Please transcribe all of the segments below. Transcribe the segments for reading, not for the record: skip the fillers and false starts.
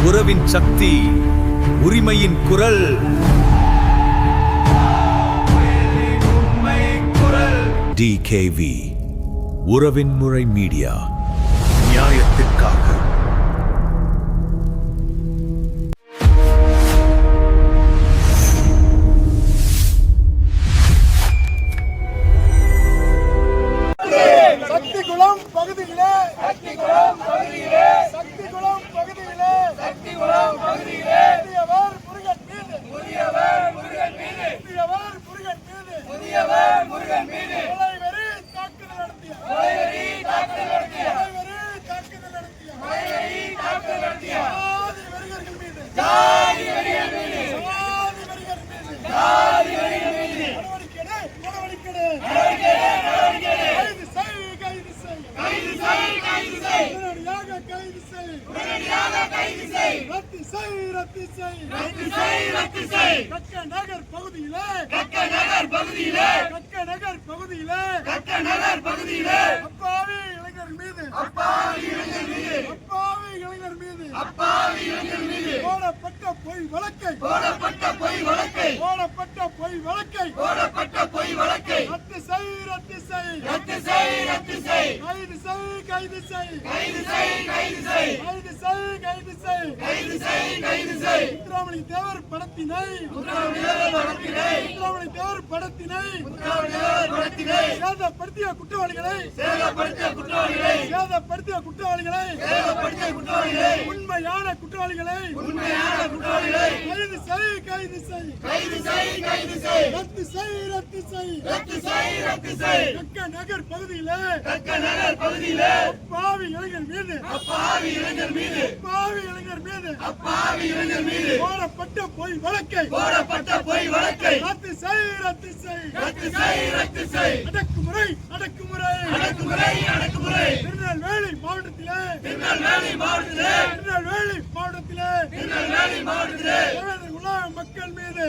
உறவின் சக்தி, உரிமையின் குரல். DKV உறவின் முறை மீடியா, நியாயத்திற்காக. சக்திகுளம் பகுதியிலே புதியவர் முருகன் மீது கொலைவெறி தாக்குதல் நடத்திய ஜாதி வெறியர்கள் மீது நடவடிக்கை கைது செய். ரத்து செய். கக்க நகர் பகுதியிலே அப்பாவி இளைஞர் மீது போடப்பட்ட பொய் வழக்கை ரத்து செய். கைது செய். முத்துராமலிங்க தேவர் படத்தினை சேதப்படுத்திய குற்றவாளிகளை உண்மையான குற்றவாளிகளை கைது செய். ரத்து செய். கக்க நகர் பகுதியிலே அப்பாவி இளைஞர் மீது போடப்பட்ட பொய் வழக்கை ரத்து செய். அடக்குமுறை திருநெல்வேலி மாவட்டத்திலே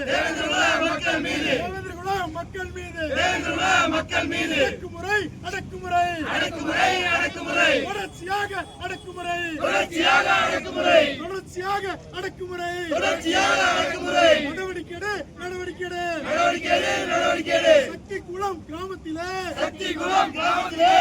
தேவேந்திர மக்கள் மீது அடக்குமுறை தொடர்ச்சியாக அடக்குமுறை நடவடிக்கை சக்திகுளம் கிராமத்திலே